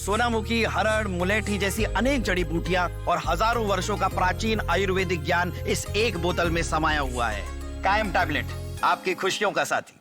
सोनामुखी, हरड़, मुलेठी जैसी अनेक जड़ी बूटियां और हजारों वर्षों का प्राचीन आयुर्वेदिक ज्ञान इस एक बोतल में समाया हुआ है। कायम टैबलेट, आपकी खुशियों का साथी।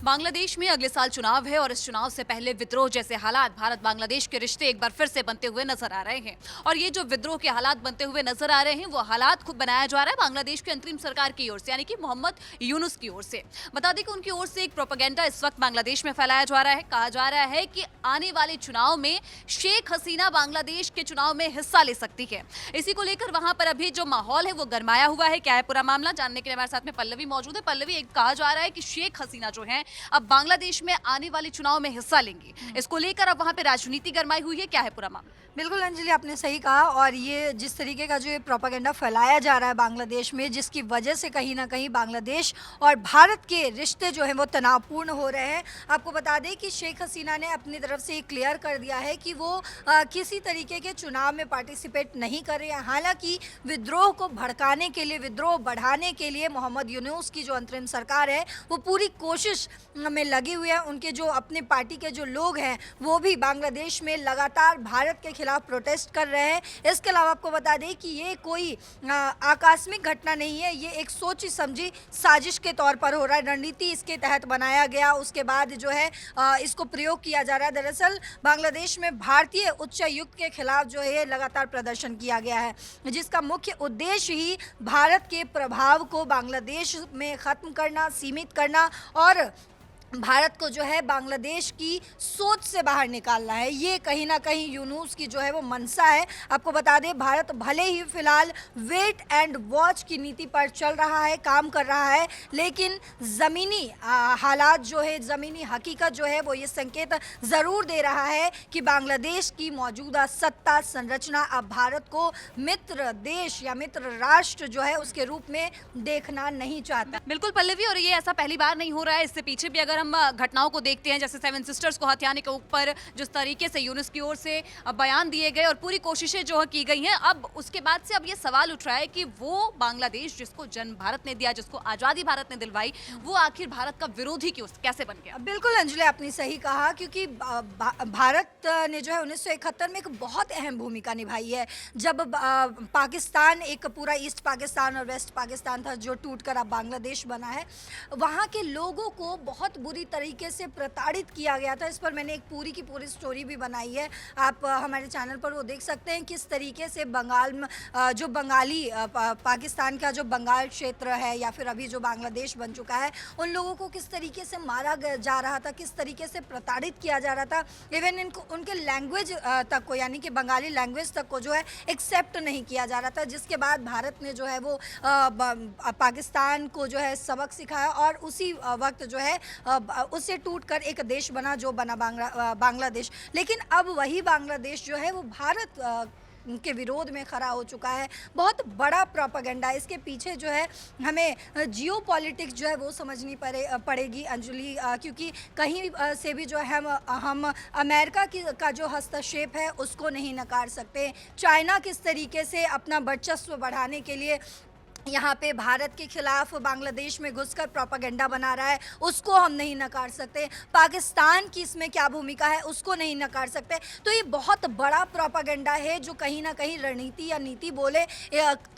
बांग्लादेश में अगले साल चुनाव है और इस चुनाव से पहले विद्रोह जैसे हालात भारत बांग्लादेश के रिश्ते एक बार फिर से बनते हुए नजर आ रहे हैं। और ये जो विद्रोह के हालात बनते हुए नजर आ रहे हैं, वो हालात खुद बनाया जा रहा है बांग्लादेश की अंतरिम सरकार की ओर से, यानी कि मोहम्मद यूनुस की ओर से। बता दें कि उनकी ओर से एक प्रोपेगेंडा इस वक्त बांग्लादेश में फैलाया जा रहा है। कहा जा रहा है कि आने वाले चुनाव में शेख हसीना बांग्लादेश के चुनाव में हिस्सा ले सकती है। इसी को लेकर वहां पर अभी जो माहौल है वो गरमाया हुआ है। क्या है पूरा मामला, जानने के लिए हमारे साथ में पल्लवी मौजूद है। पल्लवी, एक कहा जा रहा है कि शेख हसीना जो है अब बांग्लादेश में आने वाले चुनाव में हिस्सा लेंगी। इसको लेकर अब वहां पे राजनीति गरमाई हुई है। क्या है पूरा मामला? बिल्कुल अंजलि, आपने सही कहा। और ये जिस तरीके का जो ये प्रोपेगेंडा फैलाया जा रहा है बांग्लादेश में, जिसकी वजह से कहीं ना कहीं बांग्लादेश और भारत के रिश्ते जो हैं वो तनावपूर्ण हो रहे हैं। आपको बता दें कि शेख हसीना ने अपनी तरफ से क्लियर कर दिया है कि वो किसी तरीके के चुनाव में पार्टिसिपेट नहीं कर रहे हैं। हालांकि विद्रोह को भड़काने के लिए, विद्रोह बढ़ाने के लिए मोहम्मद यूनुस की जो अंतरिम सरकार है वो पूरी कोशिश में लगी हुई है। उनके जो अपने पार्टी के जो लोग हैं वो भी बांग्लादेश में लगातार भारत के खिलाफ प्रोटेस्ट कर रहे हैं। इसके अलावा आपको बता दें कि ये कोई आकस्मिक घटना नहीं है, ये एक सोची समझी साजिश के तौर पर हो रहा है। रणनीति इसके तहत बनाया गया, उसके बाद जो है इसको प्रयोग किया जा रहा है। दरअसल बांग्लादेश में भारतीय उच्चायुक्त के खिलाफ जो है लगातार प्रदर्शन किया गया है, जिसका मुख्य उद्देश्य ही भारत के प्रभाव को बांग्लादेश में ख़त्म करना, सीमित करना और भारत को जो है बांग्लादेश की सोच से बाहर निकालना है। ये कहीं ना कहीं यूनुस की जो है वो मंशा है। आपको बता दें, भारत भले ही फिलहाल वेट एंड वॉच की नीति पर चल रहा है, काम कर रहा है, लेकिन ज़मीनी हालात जो है, ज़मीनी हकीकत जो है वो ये संकेत ज़रूर दे रहा है कि बांग्लादेश की मौजूदा सत्ता संरचना अब भारत को मित्र देश या मित्र राष्ट्र जो है उसके रूप में देखना नहीं चाहता। बिल्कुल पल्लवी, और ये ऐसा पहली बार नहीं हो रहा है। इससे पीछे भी अगर हम घटनाओं को देखते हैं, जैसे सेवन सिस्टर्स को हथियाने के ऊपर जिस तरीके से यूनुस की ओर से बयान दिए गए और पूरी कोशिशें जो की गई हैं, अब उसके बाद से अब ये सवाल उठ रहा है कि वो बांग्लादेश जिसको जन्म भारत ने दिया, जिसको आज़ादी भारत ने दिलवाई, वो आखिर भारत का विरोधी क्यों, कैसे बन गया? बिल्कुल अंजलि, आपने सही कहा, क्योंकि भारत ने जो है 1971 में एक बहुत अहम भूमिका निभाई है। जब पाकिस्तान, एक पूरा ईस्ट पाकिस्तान और वेस्ट पाकिस्तान था जो टूटकर अब बांग्लादेश बना है, वहाँ के लोगों को बहुत बुरी तरीके से प्रताड़ित किया गया था। इस पर मैंने एक पूरी की पूरी स्टोरी भी बनाई है, आप हमारे चैनल पर वो देख सकते हैं। किस तरीके से बंगाल में जो बंगाली पाकिस्तान का जो बंगाल क्षेत्र है या फिर अभी जो बांग्लादेश बन चुका है, उन लोगों को किस तरीके से मारा जा रहा था, किस तरीके से प्रताड़ित किया जा रहा था। इवन इनको उनके लैंग्वेज तक को, यानी कि बंगाली लैंग्वेज तक को जो है एक्सेप्ट नहीं किया जा रहा था। जिसके बाद भारत ने जो है वो पाकिस्तान को जो है सबक सिखाया और उसी वक्त जो है उससे टूटकर एक देश बना जो बना बांग्लादेश। लेकिन अब वही बांग्लादेश जो है वो भारत के विरोध में खड़ा हो चुका है। बहुत बड़ा प्रोपेगेंडा, इसके पीछे जो है हमें जियो पॉलिटिक्स जो है वो समझनी पड़ेगी अंजलि, क्योंकि कहीं से भी जो है हम अमेरिका का जो हस्तक्षेप है उसको नहीं नकार सकते। चाइना किस तरीके से अपना वर्चस्व बढ़ाने के लिए यहाँ पे भारत के खिलाफ बांग्लादेश में घुसकर प्रोपेगेंडा बना रहा है, उसको हम नहीं नकार सकते। पाकिस्तान की इसमें क्या भूमिका है उसको नहीं नकार सकते। तो ये बहुत बड़ा प्रोपेगेंडा है जो कहीं ना कहीं रणनीति या नीति बोले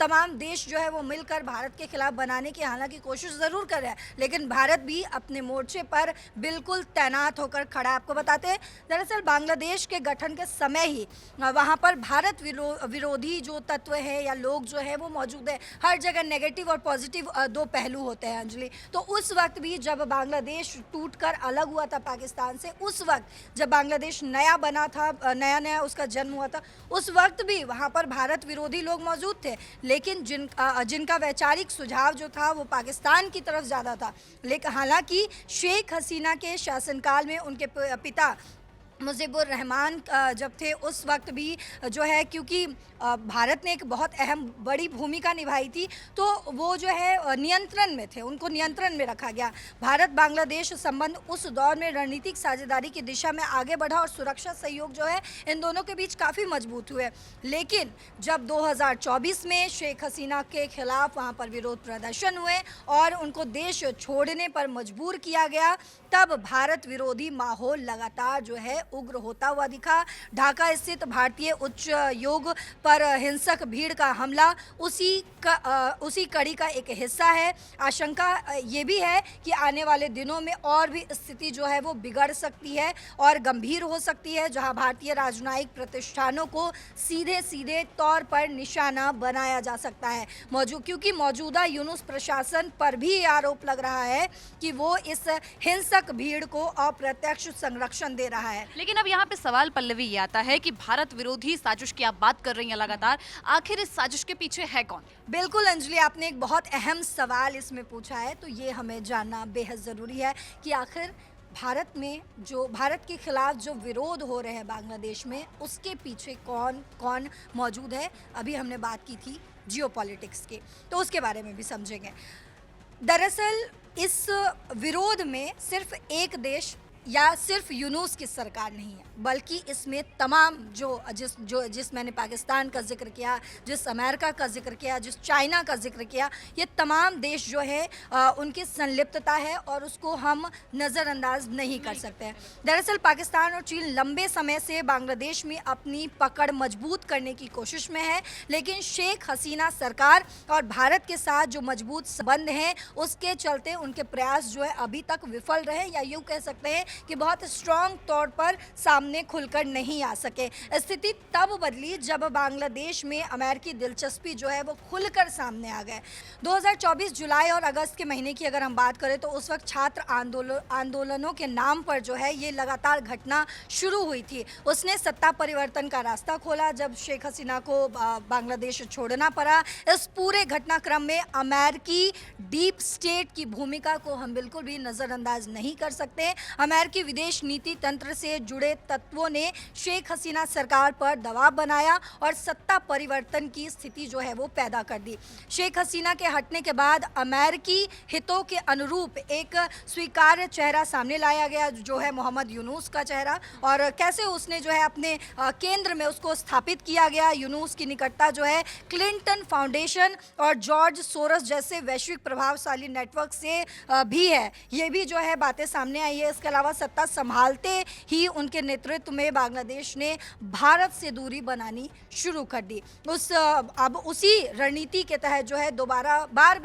तमाम देश जो है वो मिलकर भारत के खिलाफ बनाने की हालांकि कोशिश ज़रूर कर रहे हैं, लेकिन भारत भी अपने मोर्चे पर बिल्कुल तैनात होकर खड़ा है। आपको बताते हैं, दरअसल बांग्लादेश के गठन के समय ही वहाँ पर भारत विरोधी जो तत्व है या लोग जो है वो मौजूद है। हर जगह नेगेटिव और पॉजिटिव दो पहलू होते हैं अंजलि। तो उस वक्त भी जब बांग्लादेश टूटकर अलग हुआ था पाकिस्तान से, उस वक्त जब बांग्लादेश नया बना था, नया उसका जन्म हुआ था, उस वक्त भी वहाँ पर भारत विरोधी लोग मौजूद थे, लेकिन जिनका वैचारिक सुझाव जो था वो पाकिस्तान की तरफ ज़्यादा था। लेकिन हालांकि शेख हसीना के शासनकाल में उनके पिता मुजीबुर रहमान जब थे उस वक्त भी जो है, क्योंकि भारत ने एक बहुत अहम बड़ी भूमिका निभाई थी, तो वो जो है नियंत्रण में थे, उनको नियंत्रण में रखा गया। भारत बांग्लादेश संबंध उस दौर में रणनीतिक साझेदारी की दिशा में आगे बढ़ा और सुरक्षा सहयोग जो है इन दोनों के बीच काफ़ी मजबूत हुए। लेकिन जब 2024 में शेख हसीना के खिलाफ वहाँ पर विरोध प्रदर्शन हुए और उनको देश छोड़ने पर मजबूर किया गया, तब भारत विरोधी माहौल लगातार जो है उग्र होता हुआ दिखा। ढाका स्थित भारतीय उच्च योग पर हिंसक भीड़ का हमला उसी कड़ी का एक हिस्सा है। आशंका ये भी है कि आने वाले दिनों में और भी स्थिति जो है वो बिगड़ सकती है और गंभीर हो सकती है, जहां भारतीय राजनयिक प्रतिष्ठानों को सीधे सीधे तौर पर निशाना बनाया जा सकता है। क्योंकि मौजूदा यूनुस प्रशासन पर भी ये आरोप लग रहा है कि वो इस हिंसक भीड़ को अप्रत्यक्ष संरक्षण दे रहा है। लेकिन अब यहाँ पे सवाल पल्लवी ये आता है कि भारत विरोधी साजिश की आप बात कर रही हैं लगातार, आखिर इस साजिश के पीछे है कौन? बिल्कुल अंजलि, आपने एक बहुत अहम सवाल इसमें पूछा है, तो ये हमें जानना बेहद ज़रूरी है कि आखिर भारत के खिलाफ जो विरोध हो रहे हैं बांग्लादेश में, उसके पीछे कौन कौन मौजूद है। अभी हमने बात की थी जियोपॉलिटिक्स की, तो उसके बारे में भी समझेंगे। दरअसल इस विरोध में सिर्फ एक देश या सिर्फ यूनुस की सरकार नहीं है, बल्कि इसमें तमाम जिस मैंने पाकिस्तान का जिक्र किया, जिस अमेरिका का जिक्र किया, जिस चाइना का जिक्र किया, ये तमाम देश जो है उनकी संलिप्तता है और उसको हम नज़रअंदाज नहीं कर सकते हैं। दरअसल पाकिस्तान और चीन लंबे समय से बांग्लादेश में अपनी पकड़ मजबूत करने की कोशिश में है, लेकिन शेख हसीना सरकार और भारत के साथ जो मजबूत संबंध हैं, उसके चलते उनके प्रयास जो है अभी तक विफल रहे, या यूँ कह सकते हैं कि बहुत स्ट्रॉन्ग तौर पर सामने खुलकर नहीं आ सके। स्थिति तब बदली जब बांग्लादेश में अमेरिकी दिलचस्पी जो है वो खुलकर सामने आ गए। 2024 जुलाई और अगस्त के महीने की अगर हम बात करें तो उस वक्त छात्र आंदोलनों के नाम पर जो है ये लगातार घटना शुरू हुई थी। उसने सत्ता परिवर्तन का रास्ता खोला जब शेख हसीना को बांग्लादेश छोड़ना पड़ा। इस पूरे घटनाक्रम में अमेरिकी डीप स्टेट की भूमिका को हम बिल्कुल भी नज़रअंदाज नहीं कर सकते। अमेरिकी विदेश नीति तंत्र से जुड़े तत्वों ने शेख हसीना सरकार पर दबाव बनाया और सत्ता परिवर्तन की स्थिति जो है वो पैदा कर दी। शेख हसीना के हटने के बाद अमेरिकी हितों के अनुरूप एक स्वीकार्य चेहरा सामने लाया गया, जो है मोहम्मद यूनुस का चेहरा, और कैसे उसने जो है अपने केंद्र में उसको स्थापित किया गया। यूनुस की निकटता जो है क्लिंटन फाउंडेशन और जॉर्ज सोरस जैसे वैश्विक प्रभावशाली नेटवर्क से भी है, ये भी जो है बातें सामने आई है। इसके अलावा सत्ता संभालते ही उनके नेतृत्व में बांग्लादेश ने भारत से दूरी बनानी शुरू कर दी। अब उसी रणनीति के तहत जो है बार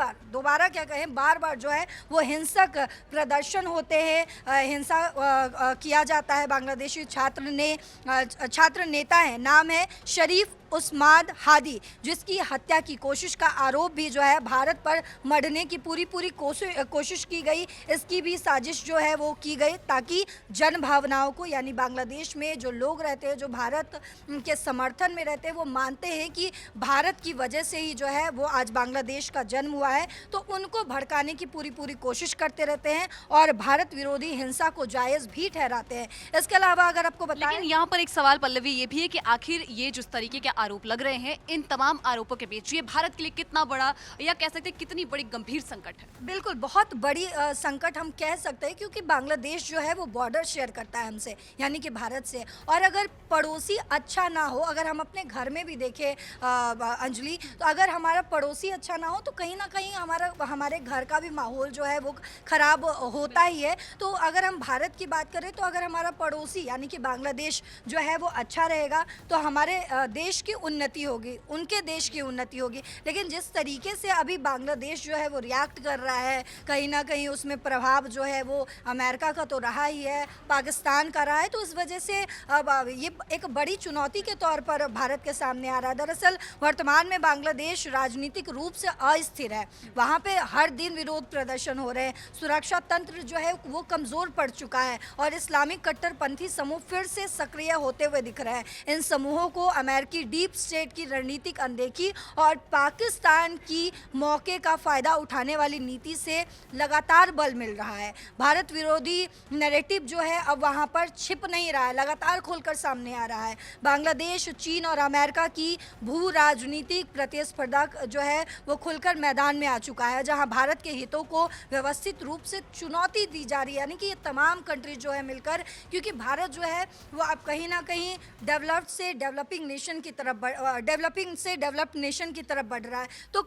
बार जो है वो हिंसक प्रदर्शन होते हैं, हिंसा किया जाता है। बांग्लादेशी छात्र नेता है, नाम है शरीफ उस्मान हादी, जिसकी हत्या की कोशिश का आरोप भी जो है भारत पर मढ़ने की पूरी कोशिश की गई। इसकी भी साजिश जो है वो की गई ताकि जन भावनाओं को, यानी बांग्लादेश में जो लोग रहते हैं, जो भारत के समर्थन में रहते हैं, वो मानते हैं कि भारत की वजह से ही जो है वो आज बांग्लादेश का जन्म हुआ है, तो उनको भड़काने की पूरी कोशिश करते रहते हैं और भारत विरोधी हिंसा को जायज़ भी ठहराते हैं। इसके अलावा अगर आपको बताएं, लेकिन यहाँ पर एक सवाल पल्लवी ये भी है कि आखिर ये जिस तरीके के आरोप लग रहे हैं, इन तमाम आरोपों के बीच ये भारत के लिए कितना बड़ा, या कह सकते हैं कितनी बड़ी गंभीर संकट है? बिल्कुल बहुत बड़ी संकट हम कह सकते हैं, क्योंकि बांग्लादेश जो है वो बॉर्डर शेयर करता है हमसे, यानी कि भारत से। और अगर पड़ोसी अच्छा ना हो, अगर हम अपने घर में भी देखें अंजलि, तो अगर हमारा पड़ोसी अच्छा ना हो तो कहीं ना कहीं हमारे घर का भी माहौल जो है वो खराब होता ही है। तो अगर हम भारत की बात करें तो अगर हमारा पड़ोसी यानी कि बांग्लादेश जो है वो अच्छा रहेगा तो हमारे देश की उन्नति होगी, उनके देश की उन्नति होगी। लेकिन जिस तरीके से अभी बांग्लादेश जो है वो रिएक्ट कर रहा है, कहीं ना कहीं उसमें प्रभाव जो है वो अमेरिका का तो रहा ही है, पाकिस्तान का रहा है, तो इस वजह से अब ये एक बड़ी चुनौती के तौर पर भारत के सामने आ रहा है। दरअसल वर्तमान में बांग्लादेश राजनीतिक रूप से अस्थिर है, वहाँ पे हर दिन विरोध प्रदर्शन हो रहे हैं, सुरक्षा तंत्र जो है वो कमज़ोर पड़ चुका है और इस्लामिक कट्टरपंथी समूह फिर से सक्रिय होते हुए दिख रहे हैं। इन समूहों को अमेरिकी डीप स्टेट की रणनीतिक अनदेखी और पाकिस्तान की मौके का फ़ायदा उठाने वाली नीति से लगातार बल मिल रहा है। भारत विरोधी नैरेटिव जो है अब वहाँ पर छिप नहीं रहा है, लगातार खोलकर सामने आ रहा है। बांग्लादेश, चीन और अमेरिका की भू राजनीतिक प्रतिस्पर्धा जो है वो खुलकर मैदान में आ चुका है, जहाँ भारत के हितों को व्यवस्थित रूप से चुनौती दी जा रही है। यानी कि ये तमाम कंट्रीज जो है मिलकर, क्योंकि भारत जो है वो अब कहीं ना कहीं डेवलप्ड से डेवलपिंग नेशन की तरफ डेवलपिंग से डेवलप्ड नेशन की तरफ बढ़ रहा है, तो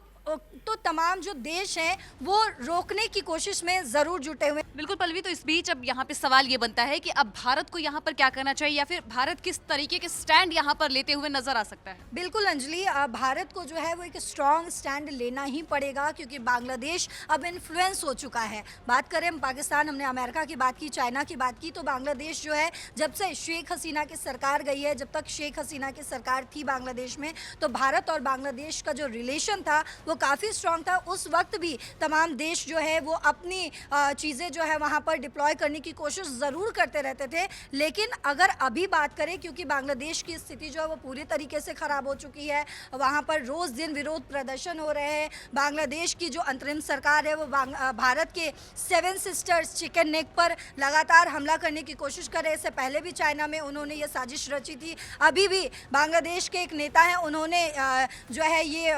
तो तमाम जो देश हैं वो रोकने की कोशिश में ज़रूर जुटे हुए हैं। बिल्कुल पल्लवी, तो इस बीच अब यहाँ पे सवाल ये बनता है कि अब भारत को यहाँ पर क्या करना चाहिए, या फिर भारत किस तरीके के स्टैंड यहाँ पर लेते हुए नजर आ सकता है? बिल्कुल अंजलि, भारत को जो है वो एक स्ट्रॉन्ग स्टैंड लेना ही पड़ेगा, क्योंकि बांग्लादेश अब इन्फ्लुएंस हो चुका है। बात करें हम पाकिस्तान, हमने अमेरिका की बात की, चाइना की बात की, तो बांग्लादेश जो है जब से शेख हसीना की सरकार गई है, जब तक शेख हसीना की सरकार थी बांग्लादेश में, तो भारत और बांग्लादेश का जो रिलेशन था वो काफ़ी स्ट्रॉन्ग था। उस वक्त भी तमाम देश जो है वो अपनी चीज़ें जो है वहाँ पर डिप्लॉय करने की कोशिश ज़रूर करते रहते थे। लेकिन अगर अभी बात करें, क्योंकि बांग्लादेश की स्थिति जो है वो पूरी तरीके से ख़राब हो चुकी है, वहाँ पर रोज़ दिन विरोध प्रदर्शन हो रहे हैं। बांग्लादेश की जो अंतरिम सरकार है वो भारत के 7 सिस्टर्स चिकन नेक पर लगातार हमला करने की कोशिश कर रहे हैं। इससे पहले भी चाइना में उन्होंने ये साजिश रची थी। अभी भी बांग्लादेश के एक नेता हैं, उन्होंने जो है ये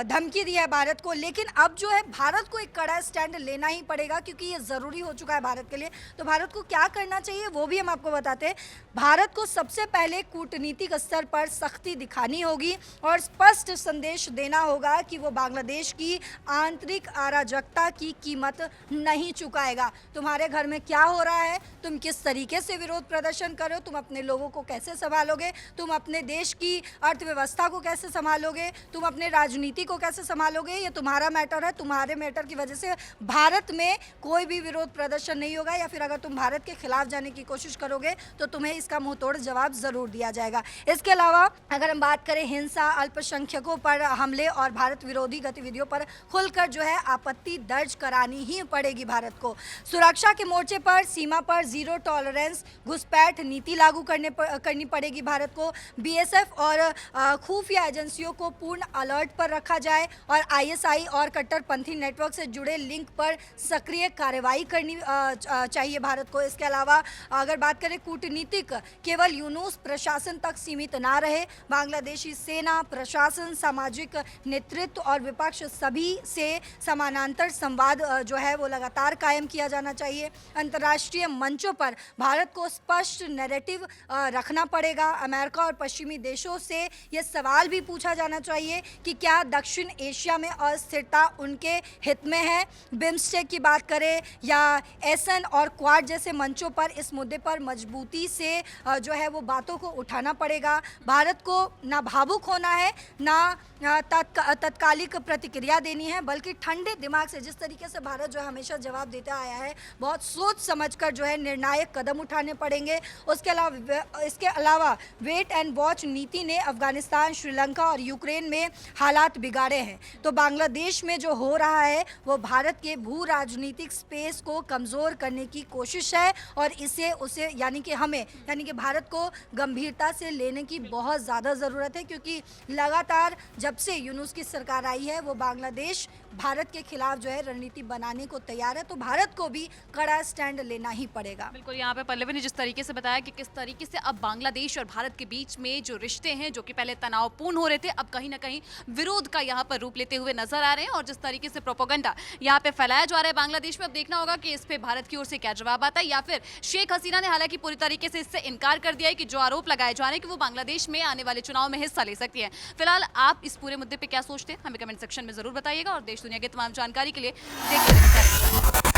धमकी दी है भारत को। लेकिन अब जो है भारत को एक कड़ा स्टैंड लेना ही पड़ेगा, क्योंकि ये ज़रूरी हो चुका है भारत के लिए। तो भारत को क्या करना चाहिए वो भी हम आपको बताते हैं। भारत को सबसे पहले कूटनीतिक स्तर पर सख्ती दिखानी होगी और स्पष्ट संदेश देना होगा कि वो बांग्लादेश की आंतरिक अराजकता की कीमत नहीं चुकाएगा। तुम्हारे घर में क्या हो रहा है, तुम किस तरीके से विरोध प्रदर्शन कर रहे हो, तुम अपने लोगों को कैसे संभालोगे, तुम अपने देश की अर्थव्यवस्था को कैसे संभालोगे, तुम अपने राजनीति को कैसे संभालोगे, ये तुम्हारा मैटर है। तुम्हारे मैटर की वजह से भारत में कोई भी विरोध प्रदर्शन नहीं होगा, या फिर अगर तुम भारत के खिलाफ जाने की कोशिश करोगे तो तुम्हें इसका मुंह तोड़ जवाब जरूर दिया जाएगा। इसके अलावा अगर हम बात करें हिंसा, अल्पसंख्यकों पर हमले और भारत विरोधी गतिविधियों पर खुलकर जो है आपत्ति दर्ज करानी ही पड़ेगी भारत को। सुरक्षा के मोर्चे पर सीमा पर जीरो टॉलरेंस घुसपैठ नीति लागू करनी पड़ेगी भारत को। बीएसएफ और खुफिया एजेंसियों को पूर्ण अलर्ट पर रखा जाए और आईएसआई और कट्टरपंथी नेटवर्क से जुड़े लिंक पर सक्रिय कार्रवाई करनी चाहिए भारत को। इसके अलावा अगर बात करें कूटनीतिक, केवल यूनुस प्रशासन तक सीमित ना रहे। बांग्लादेशी सेना, प्रशासन, सामाजिक नेतृत्व और विपक्ष सभी से समानांतर संवाद जो है वो लगातार कायम किया जाना चाहिए। अंतर्राष्ट्रीय मंचों पर भारत को स्पष्ट नैरेटिव रखना पड़ेगा। अमेरिका और पश्चिमी देशों से ये सवाल भी पूछा जाना चाहिए कि क्या दक्षिण एशिया में अस्थिरता उनके हित में है। बिम्स्टेक की बात करें या एसन और क्वाड जैसे मंचों पर इस मुद्दे पर मजबूती से जो है वो बातों को उठाना पड़ेगा। भारत को ना भावुक होना है, ना तत्कालिक प्रतिक्रिया देनी है, बल्कि ठंडे दिमाग से, जिस तरीके से भारत जो हमेशा जवाब देता आया है, बहुत सोच समझकर जो है निर्णायक कदम उठाने पड़ेंगे। इसके अलावा वेट एंड वॉच नीति ने अफगानिस्तान, श्रीलंका और यूक्रेन में हालात बिगाड़े हैं। तो बांग्लादेश में जो हो रहा है वो भारत के भू राजनीतिक स्पेस को कमज़ोर करने की कोशिश है, और उसे यानी कि भारत को गंभीरता से लेने की बहुत ज़्यादा ज़रूरत है, क्योंकि लगातार जब से यूनुस की सरकार आई है वो बांग्लादेश भारत के खिलाफ जो है रणनीति बनाने को तैयार है। तो भारत को भी कड़ा स्टैंड लेना ही पड़ेगा। बिल्कुल, यहाँ पे पल्लवी ने जिस तरीके से बताया कि किस तरीके से अब बांग्लादेश और भारत के बीच में जो रिश्ते हैं, जो कि पहले तनावपूर्ण हो रहे थे, अब कहीं ना कहीं विरोध का यहाँ पर रूप लेते हुए नजर आ रहे हैं, और जिस तरीके से प्रोपेगेंडा यहाँ पे फैलाया जा रहा है बांग्लादेश में, अब देखना होगा कि इस पे भारत की ओर से क्या जवाब आता है। या फिर शेख हसीना ने हालांकि पूरी तरीके से इससे इनकार कर दिया है कि जो आरोप लगाए जा रहे हैं कि वो बांग्लादेश में आने वाले चुनाव में हिस्सा ले सकती है। फिलहाल आप इस पूरे मुद्दे पे क्या सोचते हैं, हमें कमेंट सेक्शन में जरूर बताइएगा, और देश दुनिया की तमाम जानकारी के लिए देखते रहिए।